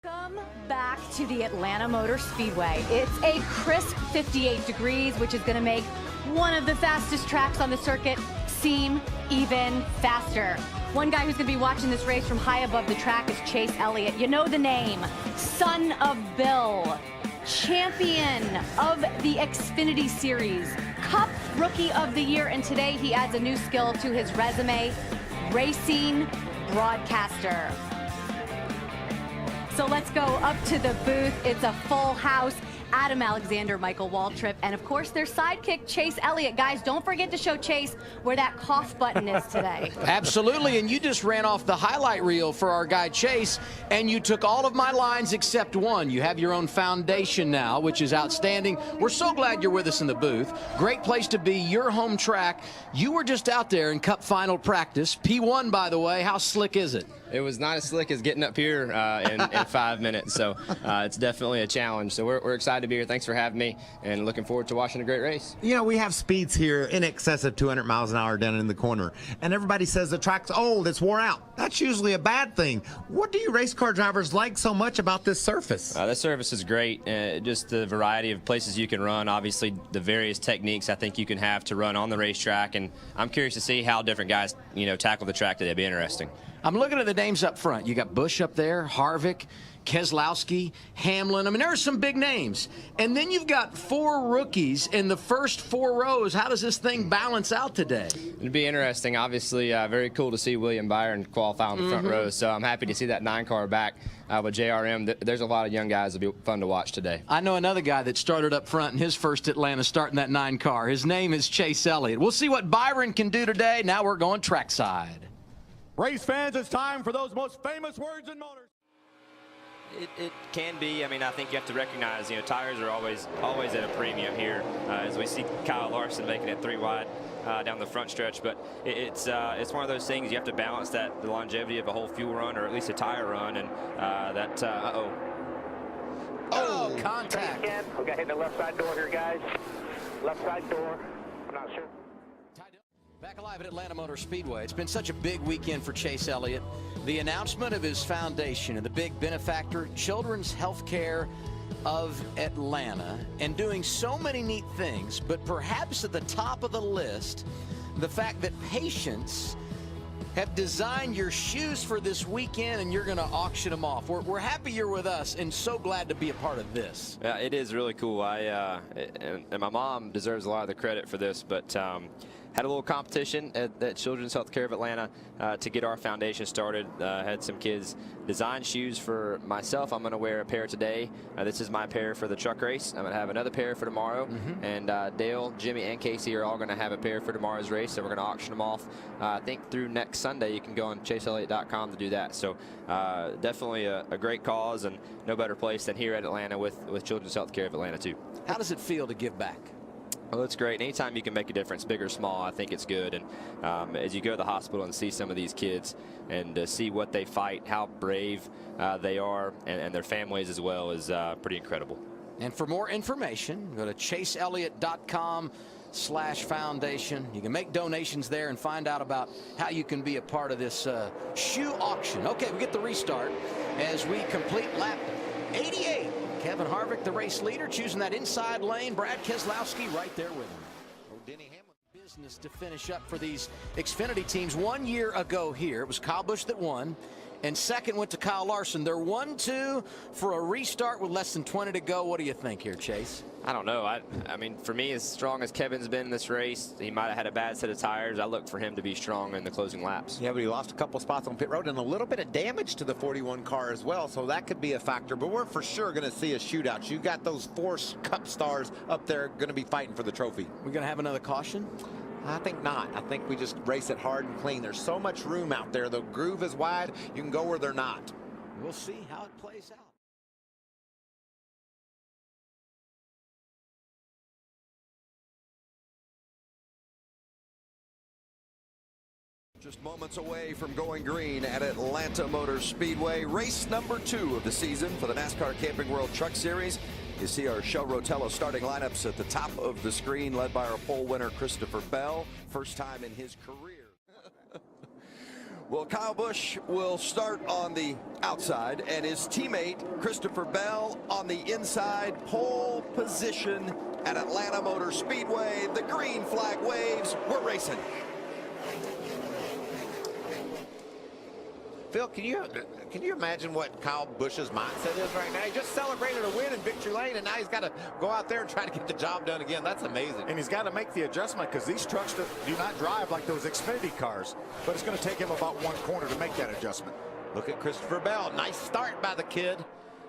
Welcome back to the Atlanta Motor Speedway. It's a crisp 58 degrees, which is going to make one of the fastest tracks on the circuit seem even faster. One guy who's going to be watching this race from high above the track is Chase Elliott. You know the name, son of Bill, champion of the Xfinity Series, Cup Rookie of the Year, and today he adds a new skill to his resume, racing broadcaster. So let's go up to the booth. It's a full house. Adam Alexander, Michael Waltrip, and of course their sidekick, Chase Elliott. Guys, don't forget to show Chase where that cough button is today. Absolutely, and you just ran off the highlight reel for our guy Chase, and you took all of my lines except one. You have your own foundation now, which is outstanding. We're so glad you're with us in the booth. Great place to be, your home track. You were just out there in Cup final practice. P1, by the way. How slick is it? It was not as slick as getting up here in 5 minutes, so it's definitely a challenge. So we're excited to be here. Thanks for having me, and looking forward to watching a great race. You know, we have speeds here in excess of 200 miles an hour down in the corner, and everybody says the track's old, it's wore out. That's usually a bad thing. What do you race car drivers like so much about this surface? This surface is great. Just the variety of places you can run, obviously the various techniques I think you can have to run on the racetrack, and I'm curious to see how different guys, tackle the track today. It'd be interesting. I'm looking at the names up front. You got Busch up there, Harvick, Keselowski, Hamlin. I mean, there are some big names. And then you've got 4 rookies in the first 4 rows. How does this thing balance out today? It'd be interesting. Obviously, very cool to see William Byron qualify on the front row. So I'm happy to see that 9 car back with JRM. There's a lot of young guys that'll be fun to watch today. I know another guy that started up front in his first Atlanta starting that 9 car. His name is Chase Elliott. We'll see what Byron can do today. Now we're going trackside. Race fans, it's time for those most famous words in motors. It can be. I mean, I think you have to recognize, tires are always at a premium here, as we see Kyle Larson making it 3 wide down the front stretch. But it's one of those things you have to balance the longevity of a whole fuel run, or at least a tire run, and Oh, contact. Okay, hit the left side door here, guys. Left side door. I'm not sure. Back alive at Atlanta Motor Speedway. It's been such a big weekend for Chase Elliott. The announcement of his foundation and the big benefactor, Children's Healthcare of Atlanta, and doing so many neat things, but perhaps at the top of the list, the fact that patients have designed your shoes for this weekend and you're going to auction them off. We're happy you're with us and so glad to be a part of this. Yeah, it is really cool. And my mom deserves a lot of the credit for this, but had a little competition at Children's Healthcare of Atlanta to get our foundation started. Had some kids design shoes for myself. I'm going to wear a pair today. This is my pair for the truck race. I'm going to have another pair for tomorrow. And Dale, Jimmy, and Casey are all going to have a pair for tomorrow's race. So we're going to auction them off. I think through next Sunday. You can go on chaseelliott.com to do that. So definitely a great cause, and no better place than here at Atlanta with Children's Healthcare of Atlanta too. How does it feel to give back? Well, it's great. Anytime you can make a difference, big or small, I think it's good. And as you go to the hospital and see some of these kids and see what they fight, how brave they are, and their families as well, is pretty incredible. And for more information, go to chaseelliott.com/foundation. You can make donations there and find out about how you can be a part of this shoe auction. Okay, we get the restart as we complete lap 88. Kevin Harvick, the race leader, choosing that inside lane. Brad Keselowski right there with him. Denny Hamlin business to finish up for these Xfinity teams. 1 year ago here, it was Kyle Busch that won, and second went to Kyle Larson. They're 1-2 for a restart with less than 20 to go. What do you think here, Chase? I don't know. I mean, for me, as strong as Kevin's been in this race, he might have had a bad set of tires. I look for him to be strong in the closing laps. Yeah, but he lost a couple spots on pit road and a little bit of damage to the 41 car as well, so that could be a factor. But we're for sure going to see a shootout. You got those 4 Cup stars up there going to be fighting for the trophy. We're going to have another caution? I think not. I think we just race it hard and clean. There's so much room out there. The groove is wide. You can go where they're not. We'll see how it plays out. Just moments away from going green at Atlanta Motor Speedway. Race number 2 of the season for the NASCAR Camping World Truck Series. You see our Shell Rotello starting lineups at the top of the screen, led by our pole winner, Christopher Bell. First time in his career. Well, Kyle Busch will start on the outside, and his teammate Christopher Bell on the inside. Pole position at Atlanta Motor Speedway. The green flag waves. We're racing. Phil, can you imagine what Kyle Busch's mindset is right now? He just celebrated a win in Victory Lane, and now he's got to go out there and try to get the job done again. That's amazing. And he's got to make the adjustment because these trucks do not drive like those Xfinity cars. But it's going to take him about one corner to make that adjustment. Look at Christopher Bell. Nice start by the kid.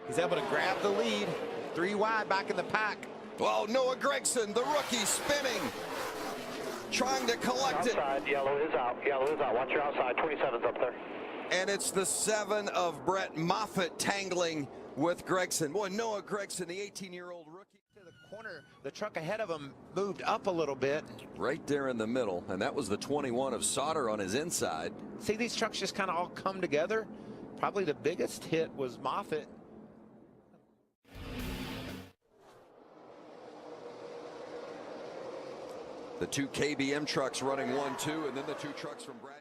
He's able to grab the lead. 3 wide back in the pack. Well, Noah Gragson, the rookie, spinning. Trying to collect outside, it. Yellow is out. Yellow is out. Watch your outside. 27's up there. And it's the 7 of Brett Moffitt tangling with Gragson. Boy, Noah Gragson, the 18-year-old rookie. To the corner, the truck ahead of him moved up a little bit. Right there in the middle, and that was the 21 of Sauter on his inside. See, these trucks just kind of all come together. Probably the biggest hit was Moffitt. The 2 KBM trucks running 1-2, and then the 2 trucks from Brad.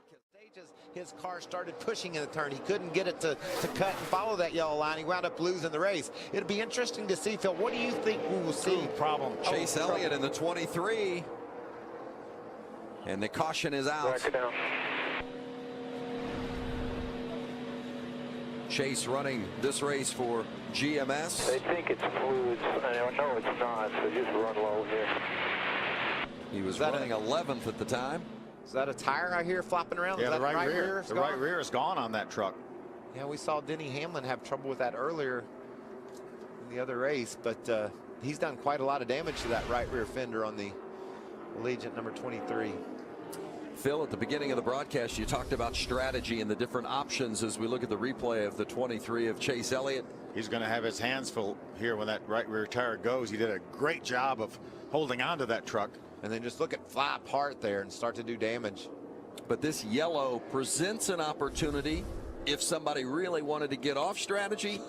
His car started pushing in the turn. He couldn't get it to cut and follow that yellow line. He wound up losing the race. It'll be interesting to see, Phil. What do you think we will see? Problem. Chase Elliott in the 23. And the caution is out. Down. Chase running this race for GMS. They think it's fluids. I don't know it's not, so just run low here. He was running 11th at the time. Is that a tire I hear flopping around? Yeah, Is that the right rear. is The gone? right rear is gone on that truck. Yeah, we saw Denny Hamlin have trouble with that earlier in the other race, but he's done quite a lot of damage to that right rear fender on the Allegiant number 23. Phil, at the beginning of the broadcast, you talked about strategy and the different options as we look at the replay of the 23 of Chase Elliott. He's going to have his hands full here when that right rear tire goes. He did a great job of holding on to that truck. And then just look at fly apart there and start to do damage. But this yellow presents an opportunity if somebody really wanted to get off strategy.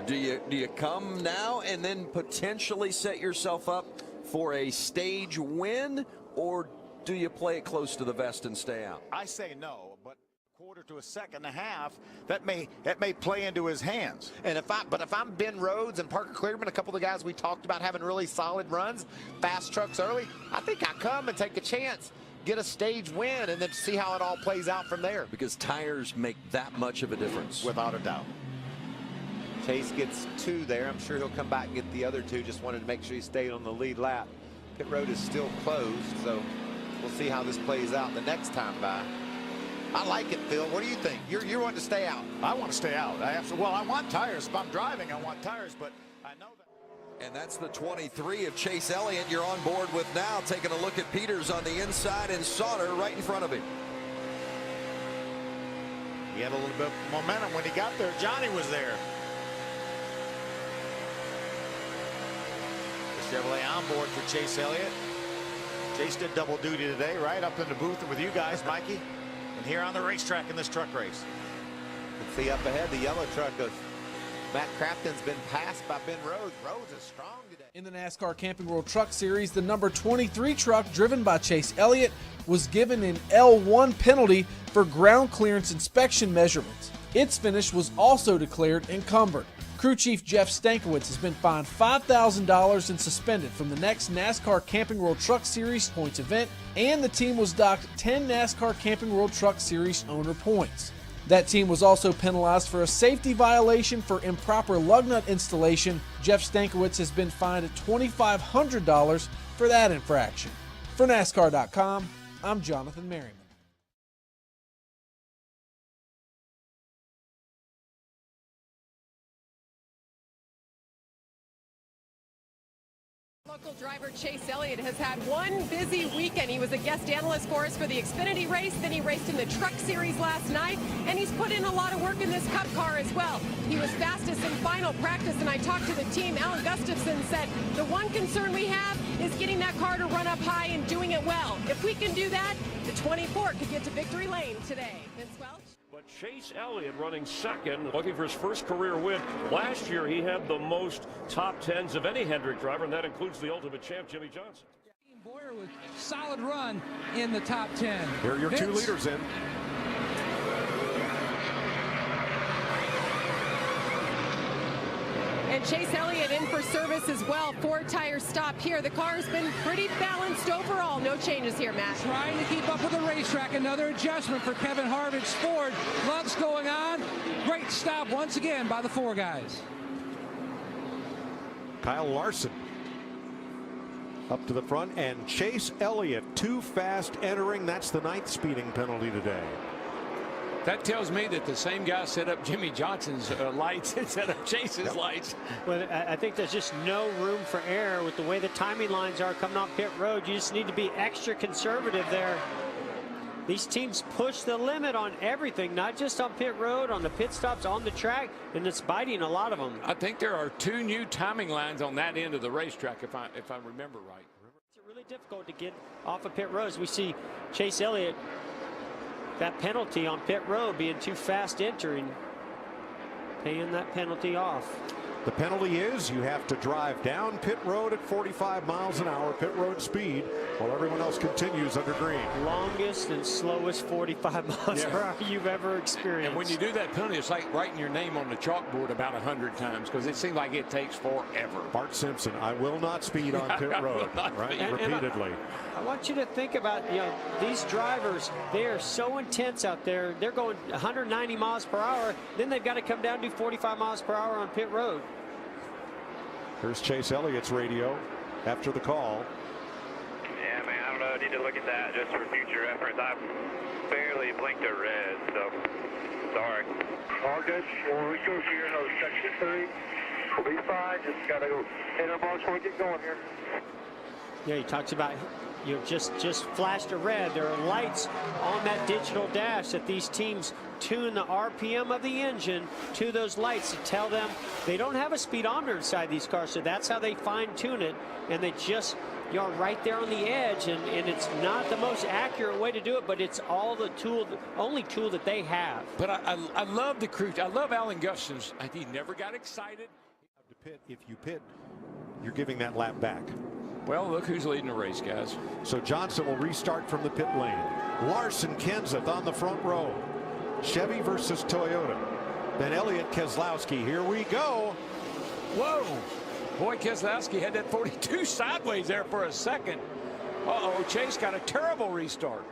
do you come now and then potentially set yourself up for a stage win, or do you play it close to the vest and stay out? I say no, but quarter to a second and a half, that may play into his hands. And if I'm Ben Rhodes and Parker Clearman, a couple of the guys we talked about having really solid runs, fast trucks early, I think I come and take a chance, get a stage win, and then see how it all plays out from there. Because tires make that much of a difference. Without a doubt. Chase gets 2 there. I'm sure he'll come back and get the other 2. Just wanted to make sure he stayed on the lead lap. Pit road is still closed, so we'll see how this plays out the next time by. I like it, Phil. What do you think? You're wanting to stay out. I want to stay out. Well, I want tires. If I'm driving, I want tires, but I know that. And that's the 23 of Chase Elliott you're on board with now. Taking a look at Peters on the inside and Sauter right in front of him. He had a little bit of momentum when he got there. Johnny was there. The Chevrolet on board for Chase Elliott. Chase did double duty today, right up in the booth with you guys, Mikey. And here on the racetrack in this truck race. You can see up ahead the yellow truck of Matt Crafton's been passed by Ben Rhodes. Rhodes is strong today. In the NASCAR Camping World Truck Series, the number 23 truck driven by Chase Elliott was given an L1 penalty for ground clearance inspection measurements. Its finish was also declared encumbered. Crew Chief Jeff Stankiewicz has been fined $5,000 and suspended from the next NASCAR Camping World Truck Series points event, and the team was docked 10 NASCAR Camping World Truck Series owner points. That team was also penalized for a safety violation for improper lug nut installation. Jeff Stankiewicz has been fined at $2,500 for that infraction. For NASCAR.com, I'm Jonathan Merriman. Local driver Chase Elliott has had one busy weekend. He was a guest analyst for us for the Xfinity race, then he raced in the Truck Series last night, and he's put in a lot of work in this Cup car as well. He was fastest in final practice, and I talked to the team. Alan Gustafson said, the one concern we have is getting that car to run up high and doing it well. If we can do that, the 24 could get to victory lane today. Vince Welch? But Chase Elliott running second, looking for his first career win. Last year, he had the most top tens of any Hendrick driver, and that includes the ultimate champ, Jimmy Johnson. Boyer with solid run in the top 10. Here are your Vince. 2 leaders in. And Chase Elliott in for service as well. 4-tire stop here. The car's been pretty balanced overall. No changes here, Matt. Trying to keep up with the racetrack. Another adjustment for Kevin Harvick's Ford. Lugs going on. Great stop once again by the 4 guys. Kyle Larson up to the front, and Chase Elliott too fast entering. That's the 9th speeding penalty today. That tells me that the same guy set up Jimmy Johnson's lights and set up Chase's lights. Well, I think there's just no room for error with the way the timing lines are coming off pit road. You just need to be extra conservative there. These teams push the limit on everything, not just on pit road, on the pit stops, on the track, and it's biting a lot of them. I think there are 2 new timing lines on that end of the racetrack, if I remember right. It's really difficult to get off of pit roads. We see Chase Elliott, that penalty on pit road, being too fast entering, paying that penalty off. The penalty is you have to drive down pit road at 45 miles an hour, pit road speed, while everyone else continues under green. Longest and slowest 45 miles per hour you've ever experienced. And when you do that penalty, it's like writing your name on the chalkboard about 100 times, because it seems like it takes forever. Bart Simpson, I will not speed on pit road, right? Repeatedly. I want you to think about, these drivers, they are so intense out there. They're going 190 miles per hour. Then they've got to come down to 45 miles per hour on pit road. Here's Chase Elliott's radio after the call. Yeah, man, I don't know. I need to look at that just for future reference. I barely blinked a red, so sorry. All good. Well, we go here in section 3. We'll be fine. Just got to hit our marks before we get going here. Yeah, he talks about just flashed a red. There are lights on that digital dash that these teams tune the RPM of the engine to those lights to tell them they don't have a speedometer inside these cars, so that's how they fine-tune it, and they just you're right there on the edge, and it's not the most accurate way to do it, but it's all the only tool that they have. But I love the crew. I love Alan Gustin's. He never got excited. If you pit, you're giving that lap back. Well, look who's leading the race, guys. So Johnson will restart from the pit lane. Larson Kenseth on the front row. Chevy versus Toyota. Then Elliott, Keselowski. Here we go. Whoa. Boy, Keselowski had that 42 sideways there for a second. Uh-oh, Chase got a terrible restart.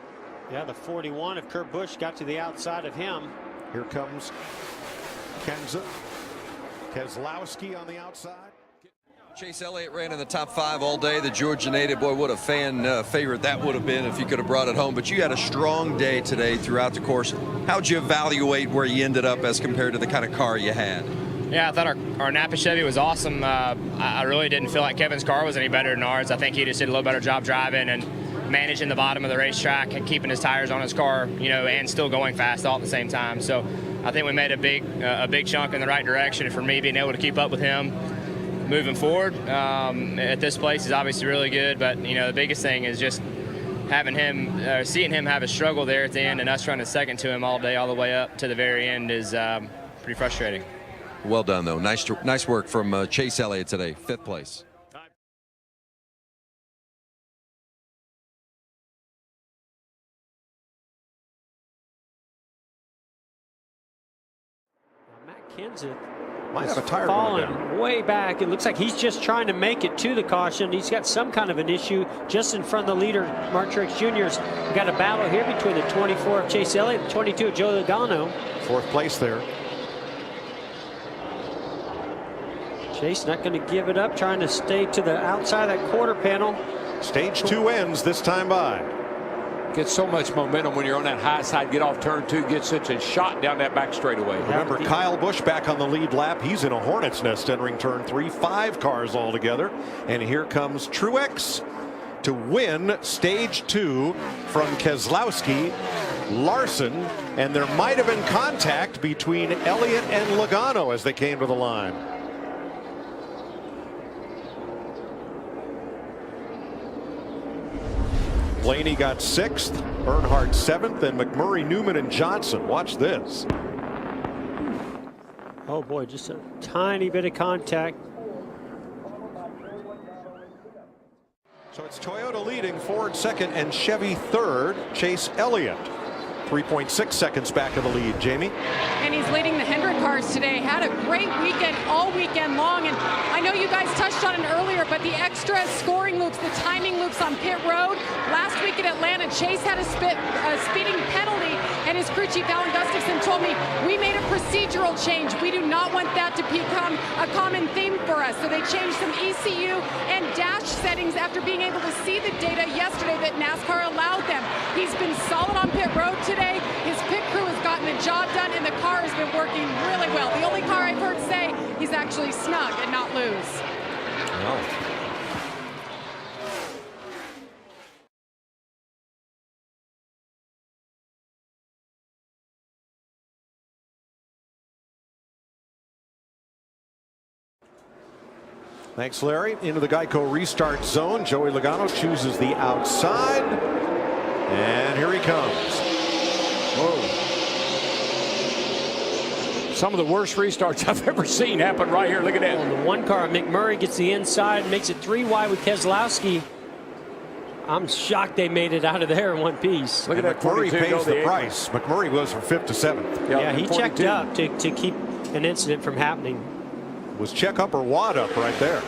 Yeah, the 41 of Kurt Busch got to the outside of him. Here comes Kenseth. Keselowski on the outside. Chase Elliott ran in the top 5 all day. The Georgia native, boy, what a fan favorite that would have been if you could have brought it home. But you had a strong day today throughout the course. How'd you evaluate where you ended up as compared to the kind of car you had? Yeah, I thought our Napa Chevy was awesome. I really didn't feel like Kevin's car was any better than ours. I think he just did a little better job driving and managing the bottom of the racetrack and keeping his tires on his car, and still going fast all at the same time. So I think we made a big chunk in the right direction. And for me, being able to keep up with him moving forward at this place is obviously really good. But the biggest thing is just having him, seeing him have a struggle there at the end, and us running second to him all day, all the way up to the very end is pretty frustrating. Well done, though. Nice work from Chase Elliott today, 5th place. Matt Kenseth might have a tire falling way back. It looks like he's just trying to make it to the caution. He's got some kind of an issue just in front of the leader, Mark Truex Jr.'s. We've got a battle here between the 24 of Chase Elliott and the 22 of Joe Logano. 4th place there. Chase not going to give it up, trying to stay to the outside of that quarter panel. Stage 2 ends this time by. Get so much momentum when you're on that high side, get off turn 2, get such a shot down that back straightaway. Remember, Kyle Busch back on the lead lap. He's in a hornet's nest entering turn 3, 5 cars altogether. And here comes Truex to win stage 2 from Keselowski, Larson, and there might have been contact between Elliott and Logano as they came to the line. Blaney got 6th, Earnhardt 7th, and McMurray, Newman, and Johnson. Watch this. Oh boy, just a tiny bit of contact. So it's Toyota leading, Ford 2nd, and Chevy 3rd. Chase Elliott 3.6 seconds back of the lead. Jamie? And he's leading the Hendrick cars today. Had a great weekend, all weekend long. And I know you guys touched on it earlier, but the extra scoring loops, the timing loops on pit road. Last week at Atlanta, Chase had a speeding penalty, and his crew chief, Alan Gustafson, told me, we made a procedural change. We do not want that to become a common theme for us. So they changed some ECU and dash settings after being able to see the data yesterday that NASCAR allowed them. He's been solid on pit road today. His pit crew has gotten the job done, and the car has been working really well. The only car I've heard say he's actually snug and not lose. Oh. Thanks, Larry. Into the Geico restart zone. Joey Logano chooses the outside. And here he comes. Whoa. Some of the worst restarts I've ever seen happen right here. Look at that. Well, the one car, McMurray gets the inside, makes it 3 wide with Keselowski. I'm shocked they made it out of there in one piece. Look at that. McMurray pays the price. McMurray goes from 5th to 7th. Yeah, he checked up to keep an incident from happening. Was check up or wad up right there.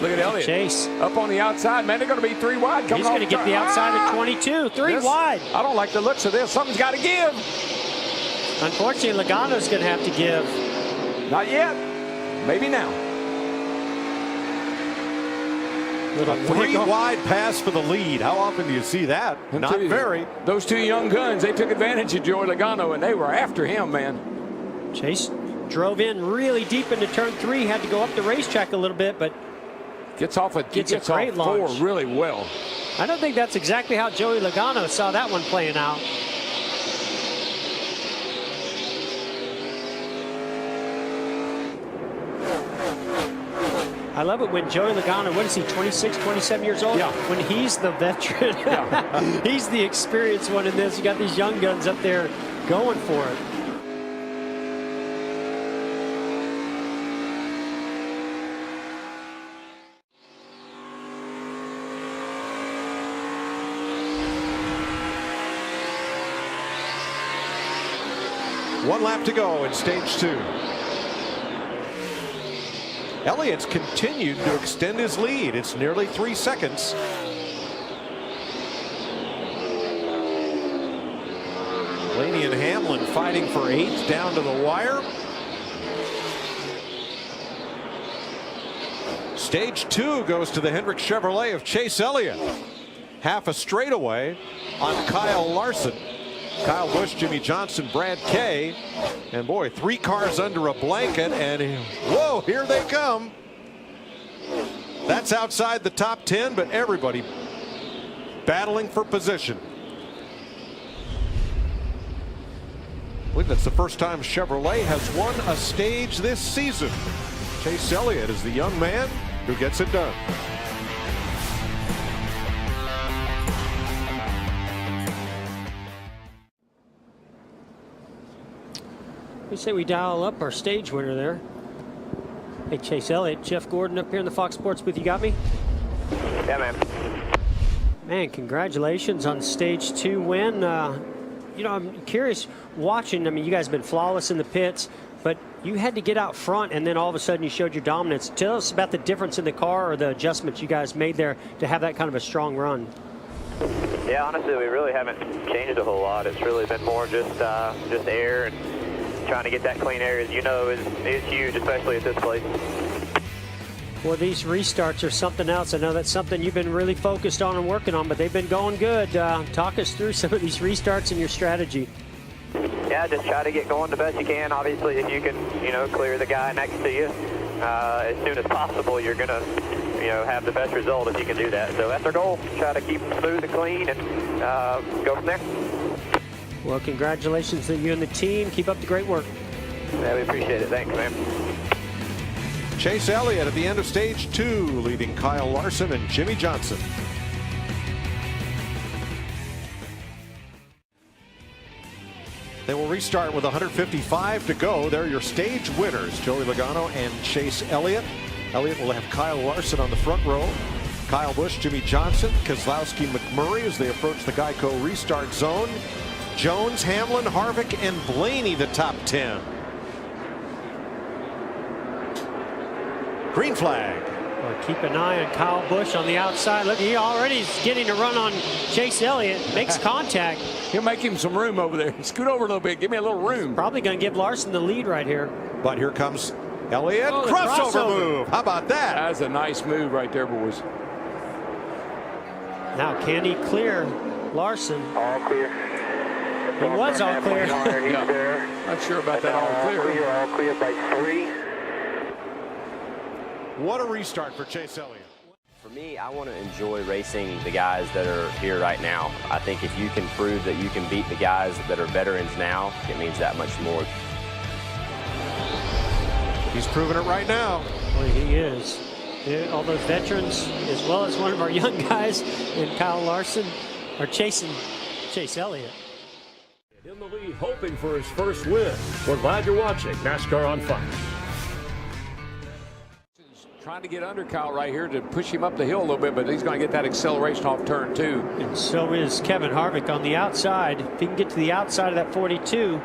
Look at Elliott. Chase. Up on the outside, man. They're going to be 3 wide. He's going to get the outside at 22. 3 wide. I don't like the looks of this. Something's got to give. Unfortunately, Logano's going to have to give. Not yet. Maybe now. A 3 wide pass for the lead. How often do you see that? Not very. Those 2 young guns, they took advantage of Joey Logano, and they were after him, man. Chase drove in really deep into turn 3, had to go up the racetrack a little bit, but gets off a great launch. 4 really well. I don't think that's exactly how Joey Logano saw that one playing out. I love it when Joey Logano, what is he, 26, 27 years old? Yeah. When he's the veteran, yeah. He's the experienced one in this. You got these young guns up there going for it. One lap to go in stage 2. Elliott's continued to extend his lead. It's nearly 3 seconds. Blaney and Hamlin fighting for 8th down to the wire. Stage 2 goes to the Hendrick Chevrolet of Chase Elliott. Half a straightaway on Kyle Larson. Kyle Busch, Jimmy Johnson, Brad Kay, and boy, 3 cars under a blanket, and whoa, here they come. That's outside the top 10, but everybody battling for position. I believe that's the first time Chevrolet has won a stage this season. Chase Elliott is the young man who gets it done. We say we dial up our stage winner there. Hey, Chase Elliott, Jeff Gordon up here in the Fox Sports booth. You got me? Yeah, man. Man, congratulations on stage 2 win. You know, I'm curious watching. I mean, you guys have been flawless in the pits, but you had to get out front, and then all of a sudden you showed your dominance. Tell us about the difference in the car or the adjustments you guys made there to have that kind of a strong run. Yeah, honestly, we really haven't changed a whole lot. It's really been more just air and trying to get that clean air, as you know, is huge, especially at this place. Well, these restarts are something else. I know that's something you've been really focused on and working on, but they've been going good. Talk us through some of these restarts and your strategy. Yeah, just try to get going the best you can. Obviously, if you can, clear the guy next to you as soon as possible, you're going to, have the best result if you can do that. So that's our goal. Try to keep them smooth and clean and go from there. Well, congratulations to you and the team. Keep up the great work. Yeah, we appreciate it. Thanks, man. Chase Elliott at the end of stage 2, leading Kyle Larson and Jimmy Johnson. They will restart with 155 to go. They're your stage winners, Joey Logano and Chase Elliott. Elliott will have Kyle Larson on the front row. Kyle Busch, Jimmy Johnson, Keselowski, McMurray as they approach the Geico restart zone. Jones, Hamlin, Harvick, and Blaney the top 10. Green flag. Well, keep an eye on Kyle Busch on the outside. Look, he already is getting a run on Chase Elliott. Makes contact. He'll make him some room over there. Scoot over a little bit. Give me a little room. Probably going to give Larson the lead right here. But here comes Elliott. Oh, crossover move. How about that? That's a nice move right there, boys. Now, can he clear Larson? All clear. He was all clear. Yeah. Not sure about that all clear. All clear by 3. What a restart for Chase Elliott. For me, I want to enjoy racing the guys that are here right now. I think if you can prove that you can beat the guys that are veterans now, it means that much more. He's proving it right now. Boy, he is. All those veterans, as well as one of our young guys, and Kyle Larson, are chasing Chase Elliott. In the lead, hoping for his first win. We're glad you're watching NASCAR on Fox. Trying to get under Kyle right here to push him up the hill a little bit, but he's going to get that acceleration off turn 2. And so is Kevin Harvick on the outside. If he can get to the outside of that 42.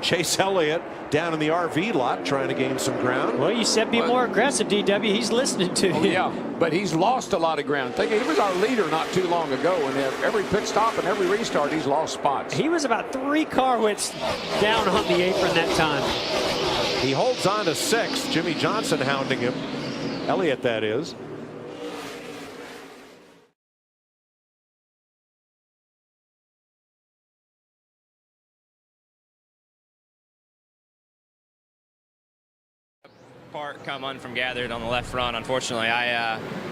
Chase Elliott down in the RV lot trying to gain some ground. Well, you said be more aggressive, DW. He's listening to you. Yeah, but he's lost a lot of ground. Think he was our leader not too long ago, and every pit stop and every restart, he's lost spots. He was about 3 car widths down on the apron that time. He holds on to 6th. Jimmy Johnson hounding him. Elliott, that is. Part come on from gathered on the left front. Unfortunately,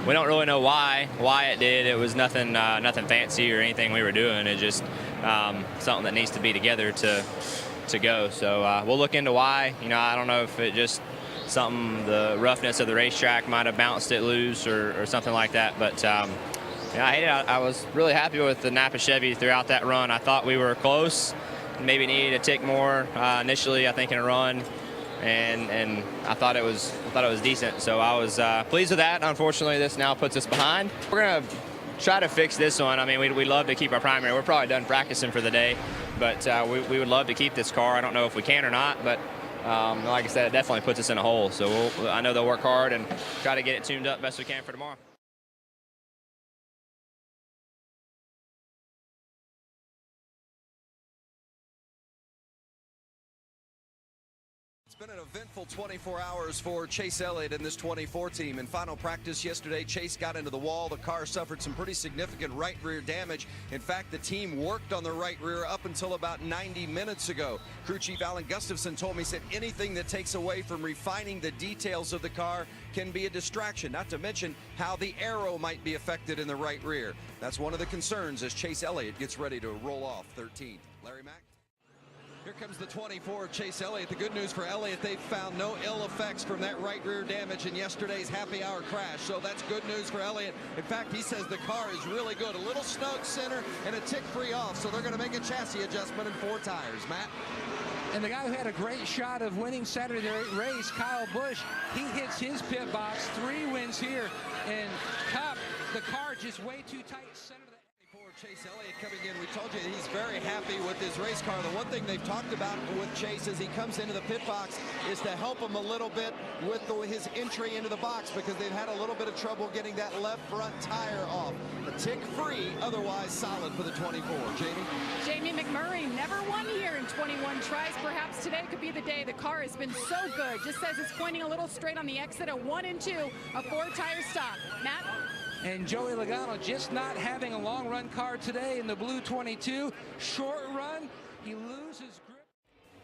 we don't really know why it did. It was nothing fancy or anything we were doing. It just something that needs to be together to go. So we'll look into why. You know, I don't know if it just something, the roughness of the racetrack might have bounced it loose or something like that. But yeah, I was really happy with the Napa Chevy throughout that run. I thought we were close, maybe needed a tick more initially, I think, in a run. And I thought it was decent. So I was pleased with that. Unfortunately, this now puts us behind. We're gonna try to fix this one. I mean, we'd love to keep our primary. We're probably done practicing for the day, but we would love to keep this car. I don't know if we can or not, but like I said, it definitely puts us in a hole. So I know they'll work hard and try to get it tuned up best we can for tomorrow. It's been an eventful 24 hours for Chase Elliott and this 24 team. In final practice yesterday, Chase got into the wall. The car suffered some pretty significant right rear damage. In fact, the team worked on the right rear up until about 90 minutes ago. Crew Chief Alan Gustafson told me, said anything that takes away from refining the details of the car can be a distraction, not to mention how the aero might be affected in the right rear. That's one of the concerns as Chase Elliott gets ready to roll off 13th. Larry Mack? Here comes the 24, Chase Elliott. The good news for Elliott, they've found no ill effects from that right rear damage in yesterday's happy hour crash. So that's good news for Elliott. In fact, he says the car is really good. A little snug center and a tick free off. So they're going to make a chassis adjustment in 4 tires. Matt? And the guy who had a great shot of winning Saturday race, Kyle Busch, he hits his pit box. 3 wins here. And Cup, the car just way too tight center. Chase Elliott coming in, we told you he's very happy with his race car. The one thing they've talked about with Chase as he comes into the pit box is to help him a little bit with his entry into the box because they've had a little bit of trouble getting that left front tire off. A tick free, otherwise solid for the 24. Jamie McMurray never won here in 21 tries. Perhaps today could be the day. The car has been so good. Just says it's pointing a little straight on the exit, a 1 and 2, a 4-tire stop. Matt? And Joey Logano just not having a long run car today in the blue 22. Short run, he loses grip.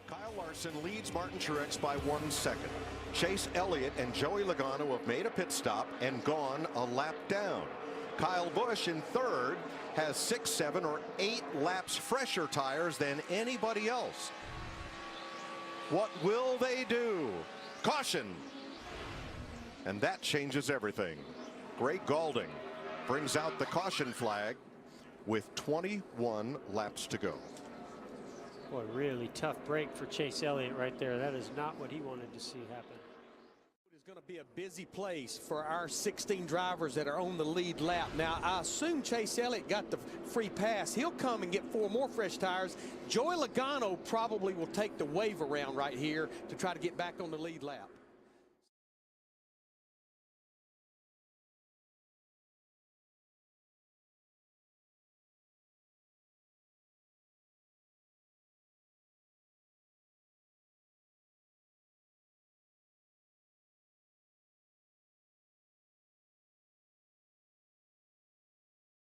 Kyle Larson leads Martin Truex by 1 second. Chase Elliott and Joey Logano have made a pit stop and gone a lap down. Kyle Busch in 3rd has 6, 7, or 8 laps fresher tires than anybody else. What will they do? Caution! And that changes everything. Greg Galding brings out the caution flag with 21 laps to go. Boy, really tough break for Chase Elliott right there. That is not what he wanted to see happen. going to be a busy place for our 16 drivers that are on the lead lap. Now, I assume Chase Elliott got the free pass. He'll come and get 4 more fresh tires. Joey Logano probably will take the wave around right here to try to get back on the lead lap.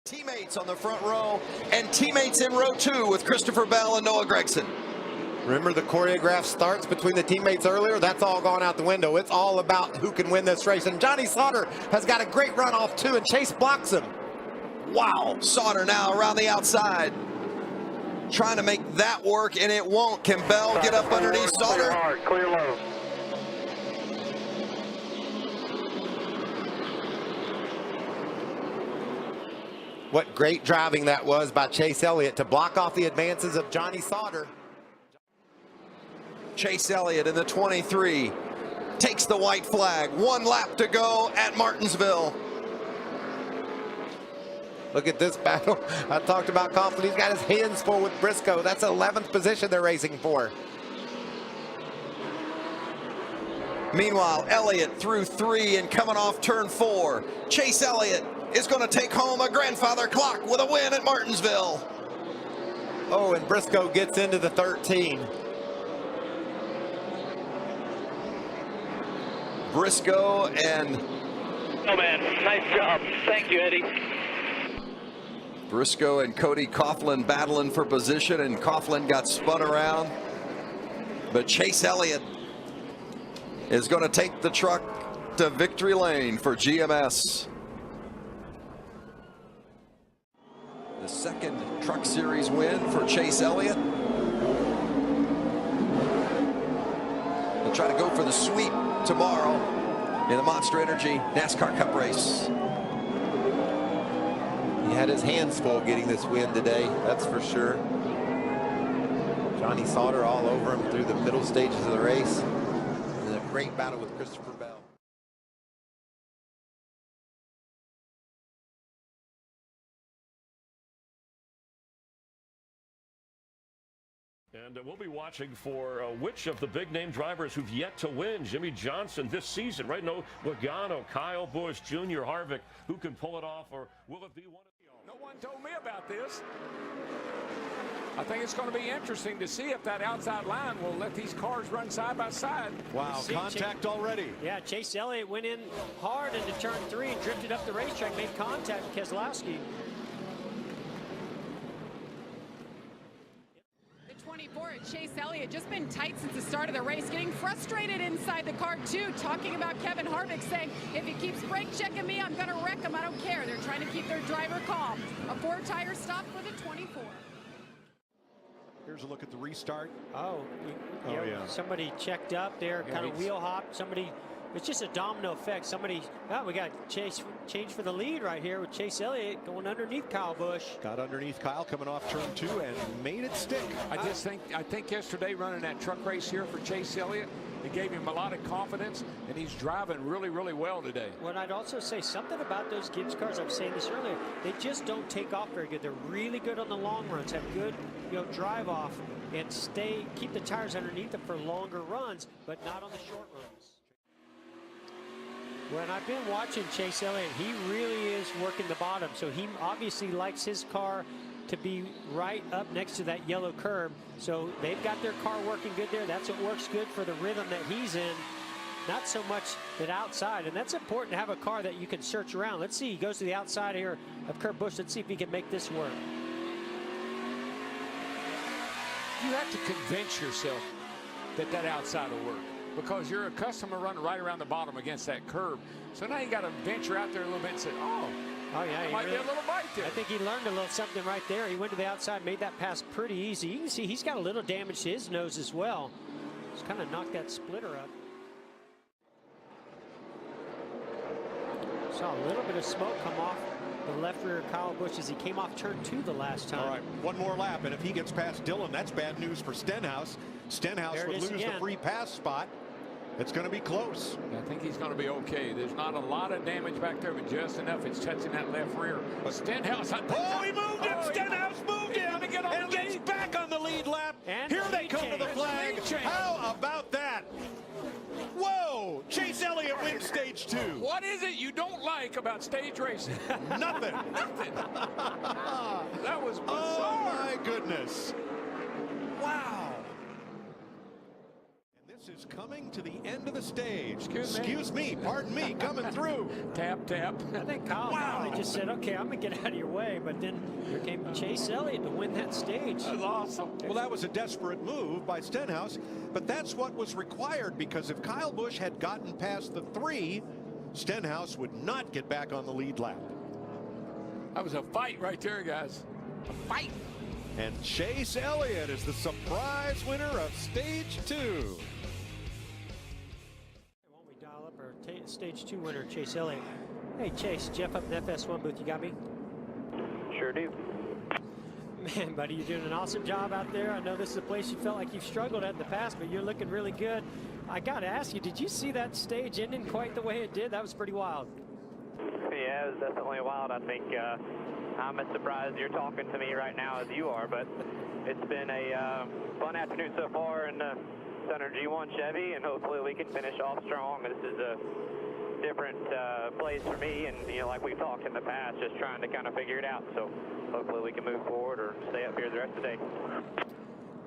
Teammates on the front row and teammates in row 2 with Christopher Bell and Noah Gragson. Remember the choreographed starts between the teammates earlier? That's all gone out the window. It's all about who can win this race. And Johnny Sauter has got a great run off too, and Chase blocks him. Wow, Sauter now around the outside. Trying to make that work, and it won't. Can Bell get up underneath Sauter? Clear hard, clear low. What great driving that was by Chase Elliott to block off the advances of Johnny Sauter. Chase Elliott in the 23 takes the white flag. 1 lap to go at Martinsville. Look at this battle. I talked about Coughlin. He's got his hands full with Briscoe. That's 11th position they're racing for. Meanwhile, Elliott through 3 and coming off turn 4. Chase Elliott is going to take home a grandfather clock with a win at Martinsville. Oh, and Briscoe gets into the 13. Briscoe and... Oh, man, nice job. Thank you, Eddie. Briscoe and Cody Coughlin battling for position, and Coughlin got spun around. But Chase Elliott is going to take the truck to victory lane for GMS. The second Truck Series win for Chase Elliott. He'll try to go for the sweep tomorrow in the Monster Energy NASCAR Cup race. He had his hands full getting this win today, that's for sure. Johnny Sauter all over him through the middle stages of the race. And a great battle with Christopher Bell. And we'll be watching for which of the big-name drivers who've yet to win Jimmie Johnson this season, right? No, Logano, Kyle Busch, Junior Harvick, who can pull it off, or will it be one of the... No one told me about this. I think it's going to be interesting to see if that outside line will let these cars run side by side. Wow, contact already. Yeah, Chase Elliott went in hard into turn 3 and drifted up the racetrack, made contact with Keselowski. The 24 at Chase Elliott just been tight since the start of the race, getting frustrated inside the car too, talking about Kevin Harvick saying, if he keeps brake checking me, I'm going to wreck him. I don't care. They're trying to keep their driver calm. A 4-tire stop for the 24. Here's a look at the restart. Oh, yeah. Somebody checked up there, kind of wheel hopped. Somebody, it's just a domino effect. Somebody, we got change for the lead right here with Chase Elliott going underneath Kyle Busch. Got underneath Kyle coming off turn 2 and made it stick. I think yesterday running that truck race here for Chase Elliott, it gave him a lot of confidence, and he's driving really, really well today. Well, I'd also say something about those Gibbs cars. I was saying this earlier. They just don't take off very good. They're really good on the long runs, have good, drive off, and keep the tires underneath them for longer runs, but not on the short runs. When I've been watching Chase Elliott, he really is working the bottom. So he obviously likes his car to be right up next to that yellow curb. So they've got their car working good there. That's what works good for the rhythm that he's in. Not so much that outside. And that's important to have a car that you can search around. Let's see, he goes to the outside here of Kurt Busch. Let's see if he can make this work. You have to convince yourself that outside will work, because you're accustomed to running right around the bottom against that curb. So now you got to venture out there a little bit and say, oh yeah, there might be a little bite there. I think he learned a little something right there. He went to the outside, made that pass pretty easy. You can see he's got a little damage to his nose as well. Just kind of knocked that splitter up. Saw a little bit of smoke come off the left rear of Kyle Busch as he came off turn 2 the last time. All right, one more lap, and if he gets past Dillon, that's bad news for Stenhouse. Stenhouse would lose the free pass spot. It's going to be close. I think he's going to be okay. There's not a lot of damage back there, but just enough. It's touching that left rear. But Stenhouse. Oh, he moved him. Stenhouse moved him. And gets back on the lead lap. And here they come to the flag. How about that? Whoa! Chase Elliott wins stage 2. What is it you don't like about stage racing? Nothing. Nothing. That was bizarre. Oh, my goodness. Wow. This is coming to the end of the stage. Excuse me, pardon me, coming through. Tap, tap. I think Kyle finally just said, okay, I'm going to get out of your way. But then here came Chase Elliott to win that stage. That's awesome. Well, that was a desperate move by Stenhouse, but that's what was required, because if Kyle Busch had gotten past the 3, Stenhouse would not get back on the lead lap. That was a fight right there, guys. A fight. And Chase Elliott is the surprise winner of stage 2. Stage 2 winner, Chase Elliott. Hey, Chase, Jeff up in the FS1 booth. You got me? Sure do. Man, buddy, you're doing an awesome job out there. I know this is a place you felt like you've struggled at in the past, but you're looking really good. I got to ask you, did you see that stage ending quite the way it did? That was pretty wild. Yeah, it was definitely wild. I think I'm as surprised you're talking to me right now as you are, but it's been a fun afternoon so far in the Center G1 Chevy, and hopefully we can finish off strong. This is a different place for me, and you know, like we've talked in the past, just trying to kind of figure it out. So hopefully we can move forward or stay up here the rest of the day.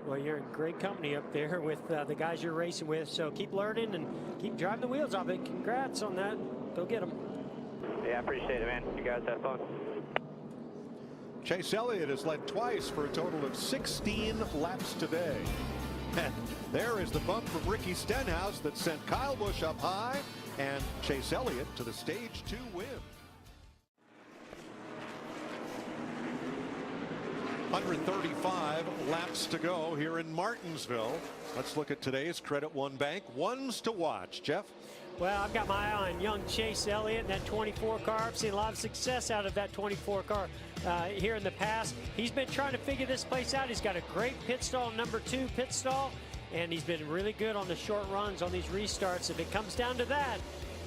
Well, you're in great company up there with the guys you're racing with, so keep learning and keep driving the wheels off it. Congrats on that. Go get them. Yeah, I appreciate it, man. You guys have fun. Chase Elliott has led twice for a total of 16 laps today. And there is the bump from Ricky Stenhouse that sent Kyle Busch up high and Chase Elliott to the stage 2 win. 135 laps to go here in Martinsville. Let's look at today's Credit One Bank ones to watch. Jeff? Well, I've got my eye on young Chase Elliott and that 24 car. I've seen a lot of success out of that 24 car here in the past. He's been trying to figure this place out. He's got a great pit stall, number 2 pit stall, and he's been really good on the short runs on these restarts. If it comes down to that,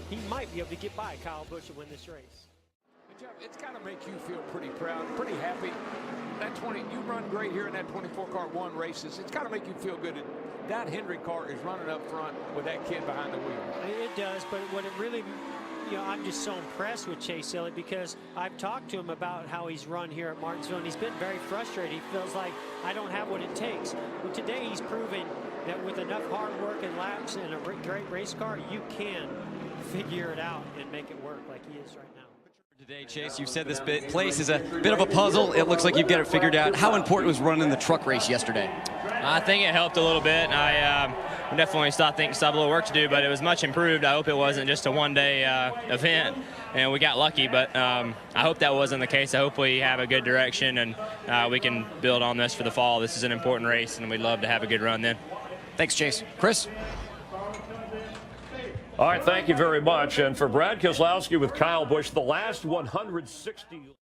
he might be able to get by Kyle Busch and win this race. Jeff, it's got to make you feel pretty proud, pretty happy. That you run great here in that 24 car, won races. It's got to make you feel good. That Hendry car is running up front with that kid behind the wheel. It does, but what it really, you know, I'm just so impressed with Chase Elliott because I've talked to him about how he's run here at Martinsville, and he's been very frustrated. He feels like, I don't have what it takes. But today he's proving that with enough hard work and laps and a great race car, you can figure it out and make it work like he is right now. Today, Chase, you've said this place is a bit of a puzzle. It looks like you've got it figured out. How important was running the truck race yesterday? I think it helped a little bit. I definitely still have a little work to do, but it was much improved. I hope it wasn't just a one-day event, and we got lucky, but I hope that wasn't the case. I hope we have a good direction, and we can build on this for the fall. This is an important race, and we'd love to have a good run then. Thanks, Chase. Chris? All right, thank you very much. And for Brad Keselowski with Kyle Busch, the last 160.